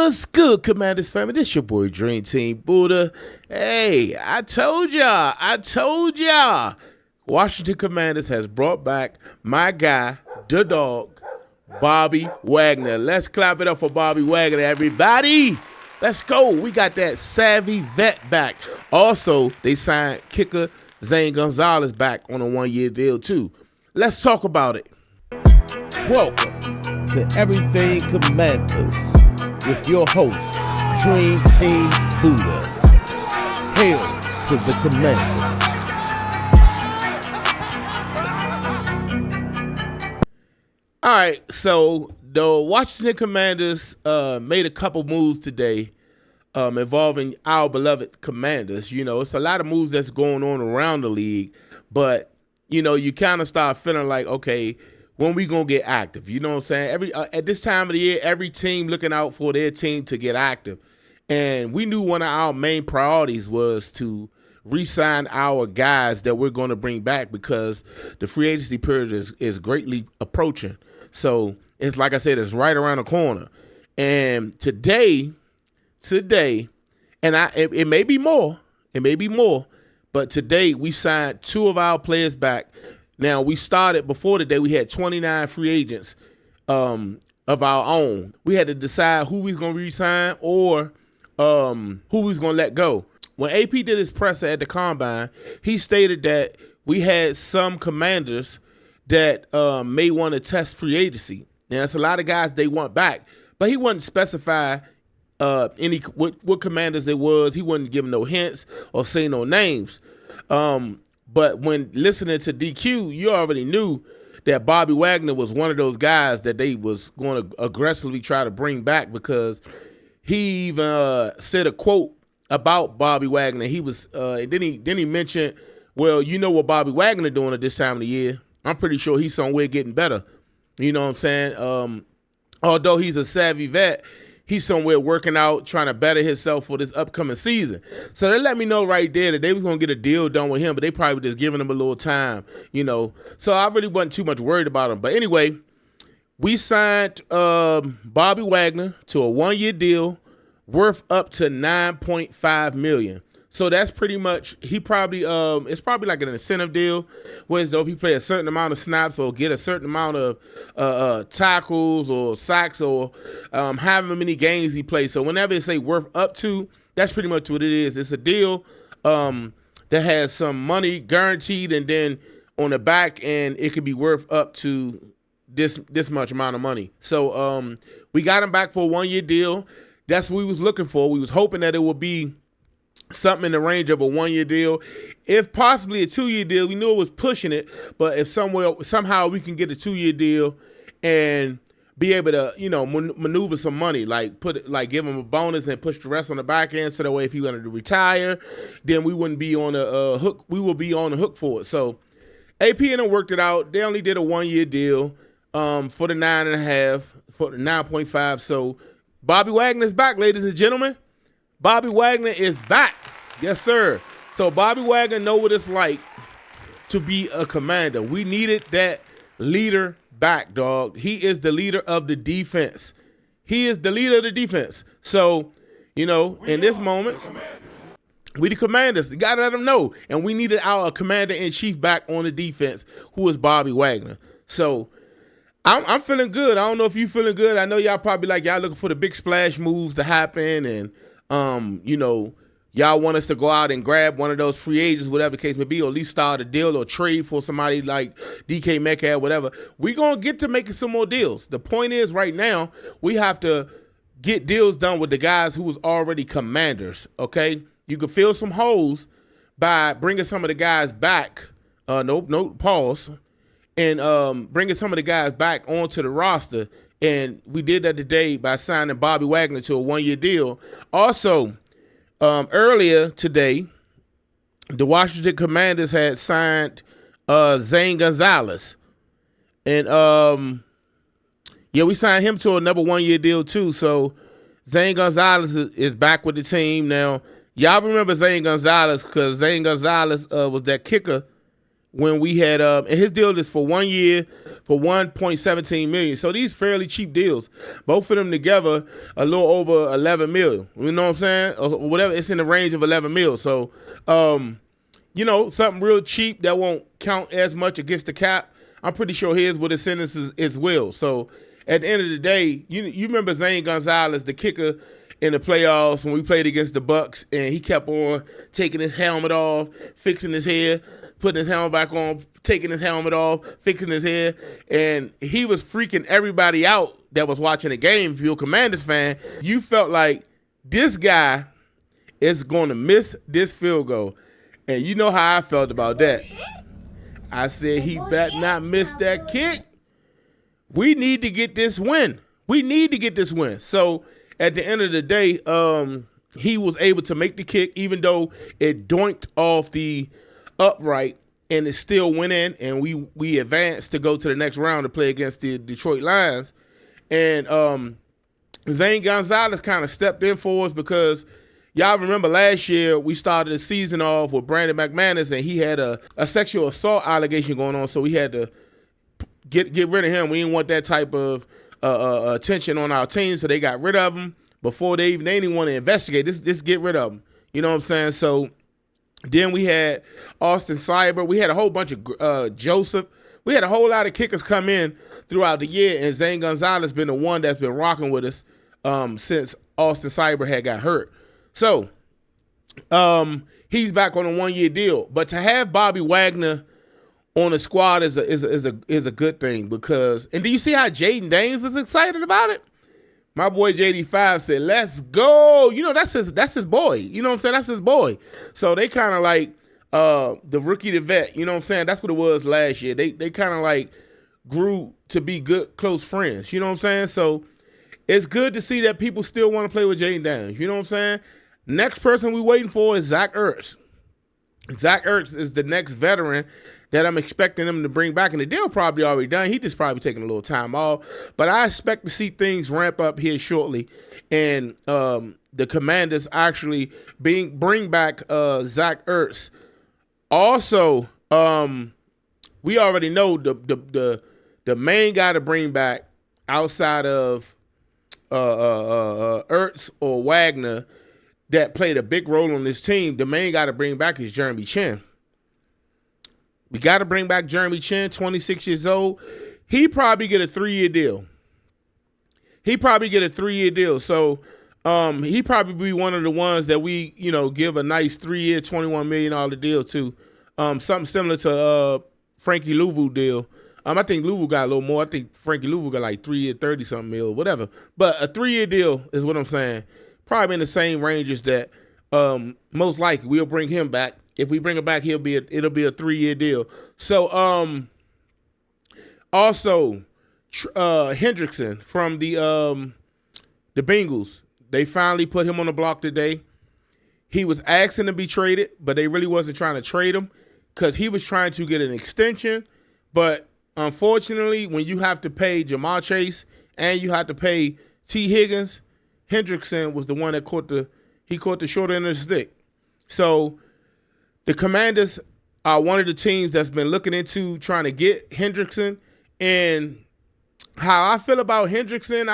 What's good, Commanders family? This your boy Dream Team Buddha. Hey, I told y'all. Washington Commanders has brought back my guy, the dog, Bobby Wagner. Let's clap it up for Bobby Wagner, everybody. Let's go. We got that savvy vet back. Also, they signed kicker Zane Gonzalez back on a 1-year deal, too. Let's talk about it. Welcome to Everything Commanders with your host, Dream Team Buddha. Hail to the Commanders. All right, so the Washington Commanders made a couple moves today involving our beloved Commanders. You know, it's a lot of moves that's going on around the league, but, you know, you kind of start feeling like, okay, when we going to get active? You know what I'm saying? At this time of the year, every team looking out for their team to get active. And we knew one of our main priorities was to re-sign our guys that we're going to bring back because the free agency period is greatly approaching. So it's like I said, it's right around the corner. And today, and it may be more, but today we signed 2 of our players back. Now, we started before today, we had 29 free agents of our own. We had to decide who we was going to re-sign or who we was going to let go. When AP did his presser at the Combine, he stated that we had some Commanders that may want to test free agency. Now, it's a lot of guys they want back, but he wouldn't specify what Commanders it was. He wouldn't give no hints or say no names. But when listening to DQ, you already knew that Bobby Wagner was one of those guys that they was going to aggressively try to bring back because he even said a quote about Bobby Wagner. He was, and then he mentioned, well, you know what Bobby Wagner doing at this time of the year? I'm pretty sure he's somewhere getting better. You know what I'm saying? Although he's a savvy vet, he's somewhere working out, trying to better himself for this upcoming season. So they let me know right there that they was going to get a deal done with him, but they probably just giving him a little time, you know. So I really wasn't too much worried about him. But anyway, we signed Bobby Wagner to a 1-year deal worth up to $9.5 million. So that's pretty much, he probably, it's probably like an incentive deal, whereas though if he play a certain amount of snaps or get a certain amount of tackles or sacks or however many games he plays. So whenever they say worth up to, that's pretty much what it is. It's a deal that has some money guaranteed, and then on the back end, it could be worth up to this much amount of money. So we got him back for a 1-year deal. That's what we was looking for. We was hoping that it would be something in the range of a 1-year deal, if possibly a 2-year deal. We knew it was pushing it, but if somehow we can get a 2-year deal and be able to, you know, maneuver some money, give him a bonus and push the rest on the back end, so that way if he wanted to retire, then we wouldn't be on a hook. We will be on the hook for it. So AP and them worked it out. They only did a 1-year deal for the 9.5, for the 9.5. So Bobby Wagner is back, ladies and gentlemen. Bobby Wagner is back. Yes, sir. So Bobby Wagner know what it's like to be a Commander. We needed that leader back, dog. He is the leader of the defense. So, you know, in this moment, we the Commanders. You got to let them know. And we needed our Commander-in-Chief back on the defense, who is Bobby Wagner. So I'm feeling good. I don't know if you feeling good. I know y'all probably like, y'all looking for the big splash moves to happen, and you know, y'all want us to go out and grab one of those free agents, whatever the case may be, or at least start a deal or trade for somebody like DK Metcalf, whatever. We're going to get to making some more deals. The point is, right now, we have to get deals done with the guys who was already Commanders, okay? You can fill some holes by bringing some of the guys back, pause, and bringing some of the guys back onto the roster. And we did that today by signing Bobby Wagner to a 1-year deal. Also, earlier today, the Washington Commanders had signed Zane Gonzalez. And, we signed him to another 1-year deal too. So Zane Gonzalez is back with the team now. Y'all remember Zane Gonzalez because Zane Gonzalez was that kicker when we had and his deal is for 1 year for $1.17 million. So these fairly cheap deals. Both of them together a little over $11 million. You know what I'm saying? Or whatever. It's in the range of $11 million. So something real cheap that won't count as much against the cap. I'm pretty sure his with his sentences as well. So at the end of the day, you remember Zane Gonzalez, the kicker in the playoffs when we played against the Bucks, and he kept on taking his helmet off, fixing his hair, putting his helmet back on, taking his helmet off, fixing his hair, and he was freaking everybody out that was watching the game. If you're a Commanders fan, you felt like this guy is going to miss this field goal. And you know how I felt about that. I said he better not miss that kick. We need to get this win. So at the end of the day, he was able to make the kick, even though it doinked off the upright, and it still went in, and we advanced to go to the next round to play against the Detroit Lions. And Zane Gonzalez kind of stepped in for us because y'all remember last year we started the season off with Brandon McManus, and he had a sexual assault allegation going on, so we had to get rid of him. We didn't want that type of attention on our team, so they got rid of him before they didn't want to investigate. Just get rid of him. You know what I'm saying? So then we had Austin Cyber. We had a whole bunch of Joseph. We had a whole lot of kickers come in throughout the year, and Zane Gonzalez been the one that's been rocking with us since Austin Cyber had got hurt. So he's back on a 1-year deal. But to have Bobby Wagner on the squad is a good thing because, and do you see how Jaden Dames is excited about it? My boy JD5 said, "Let's go." You know, that's his boy. You know what I'm saying? That's his boy. So they kind of like the rookie to vet. You know what I'm saying? That's what it was last year. They kind of like grew to be good, close friends. You know what I'm saying? So it's good to see that people still want to play with Jaden Dames. You know what I'm saying? Next person we waiting for is Zach Ertz. Zach Ertz is the next veteran that I'm expecting them to bring back, and the deal probably already done. He just probably taking a little time off, but I expect to see things ramp up here shortly, and the Commanders actually bring back Zach Ertz. Also, we already know the main guy to bring back outside of Ertz or Wagner that played a big role on this team. The main guy to bring back is Jeremy Chin. We got to bring back Jeremy Chin, 26 years old. He probably get a 3-year deal. So he probably be one of the ones that we, give a nice 3-year, $21 million deal to. Something similar to Frankie Louvu deal. I think Louvu got a little more. I think Frankie Louvu got like 3-year, 30-something mil, whatever. But a 3-year deal is what I'm saying. Probably in the same ranges that most likely we'll bring him back. If we bring him back, it'll be a 3-year deal. So also Hendrickson from the Bengals, they finally put him on the block today. He was asking to be traded, but they really wasn't trying to trade him because he was trying to get an extension. But unfortunately, when you have to pay Jamar Chase and you have to pay T. Higgins, Hendrickson was the one that caught the short end of the stick. So the Commanders are one of the teams that's been looking into trying to get Hendrickson. And how I feel about Hendrickson,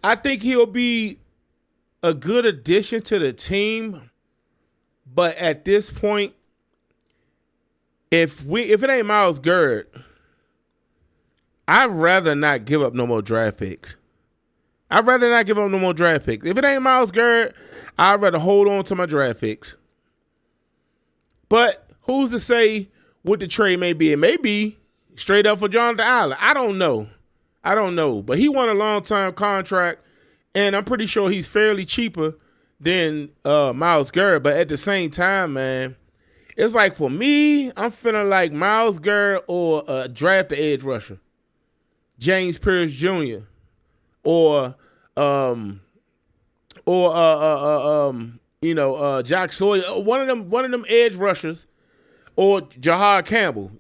I think he'll be a good addition to the team. But at this point, if it ain't Myles Garrett, I'd rather not give up no more draft picks. If it ain't Myles Garrett, I'd rather hold on to my draft picks. But who's to say what the trade may be? It may be straight up for Jonathan Allen. I don't know. But he won a long-term contract, and I'm pretty sure he's fairly cheaper than Myles Garrett. But at the same time, man, it's like for me, I'm feeling like Myles Garrett or a draft edge rusher, James Pierce Jr. or Jack Sawyer, one of them edge rushers, or Jahad Campbell,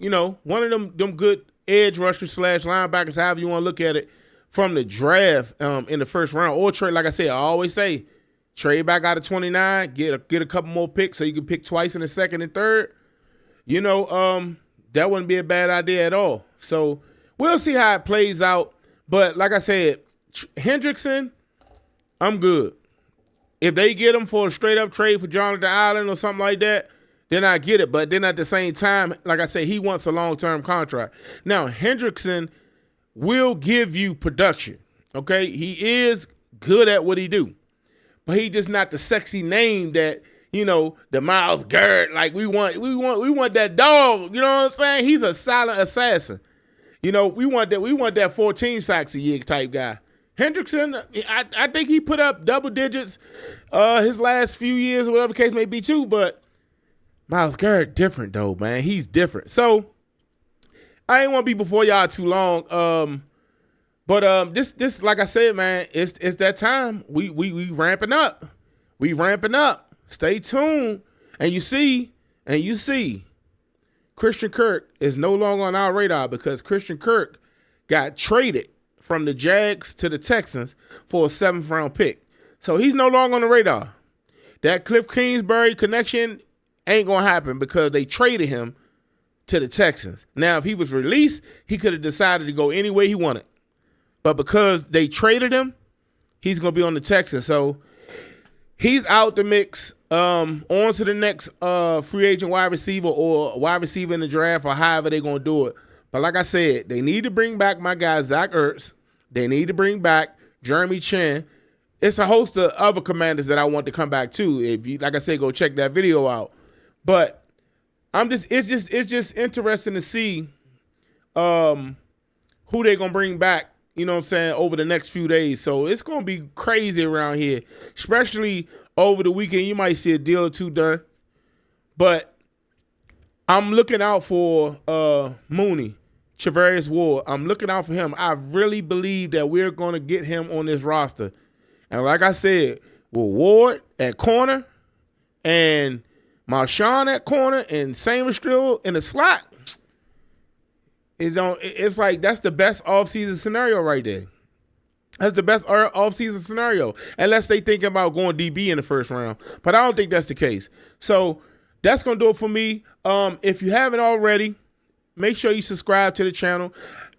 one of them good edge rushers / linebackers, however you want to look at it, from the draft in the first round, or trade. Like I said, I always say, trade back out of 29, get a couple more picks so you can pick twice in the second and third, that wouldn't be a bad idea at all. So we'll see how it plays out. But like I said, Hendrickson, I'm good. If they get him for a straight-up trade for Jonathan Allen or something like that, then I get it. But then at the same time, like I said, he wants a long-term contract. Now, Hendrickson will give you production, okay? He is good at what he do. But he just not the sexy name that, the Myles Garrett. Like, we want that dog. You know what I'm saying? He's a silent assassin. We want that 14 sacks a year type guy. Hendrickson, I think he put up double digits his last few years, or whatever the case may be, too. But Myles Garrett different, though, man. He's different. So I ain't want to be before y'all too long. But this, like I said, man, it's that time. We ramping up. We ramping up. Stay tuned. And you see, Christian Kirk is no longer on our radar because Christian Kirk got traded from the Jags to the Texans for a 7th round pick. So he's no longer on the radar. That Cliff Kingsbury connection ain't going to happen because they traded him to the Texans. Now, if he was released, he could have decided to go any way he wanted. But because they traded him, he's going to be on the Texans. So he's out the mix. On to the next free agent wide receiver or wide receiver in the draft or however they're going to do it. But like I said, they need to bring back my guy, Zach Ertz. They need to bring back Jeremy Chin. It's a host of other commanders that I want to come back to. If you, like I said, go check that video out. But it's just interesting to see who they're going to bring back, over the next few days. So it's going to be crazy around here, especially over the weekend. You might see a deal or two done. But I'm looking out for Mooney, Charvarius Ward. I'm looking out for him. I really believe that we're going to get him on this roster. And like I said, with Ward at corner and Marshawn at corner and Sanders in the slot, it's like that's the best offseason scenario right there. That's the best offseason scenario, unless they thinking about going DB in the first round. But I don't think that's the case. So that's going to do it for me. If you haven't already, make sure you subscribe to the channel.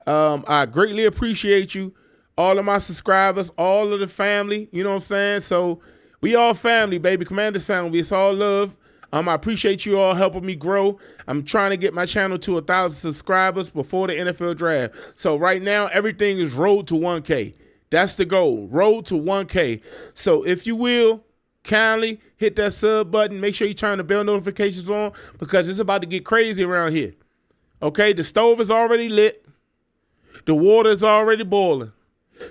I greatly appreciate you. All of my subscribers, all of the family, you know what I'm saying? So we all family, baby. Commanders family. It's all love. I appreciate you all helping me grow. I'm trying to get my channel to 1,000 subscribers before the NFL draft. So right now, everything is road to 1K. That's the goal, road to 1K. So if you will, kindly hit that sub button. Make sure you turn the bell notifications on because it's about to get crazy around here. Okay, the stove is already lit. The water is already boiling.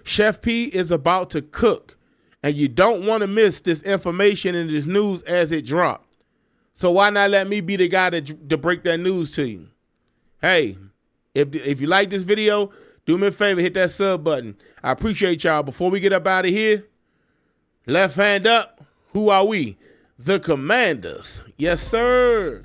Chef P is about to cook. And you don't want to miss this information and this news as it drops. So why not let me be the guy to break that news to you? Hey, if you like this video, do me a favor, hit that sub button. I appreciate y'all. Before we get up out of here, left hand up, who are we? The Commanders. Yes, sir.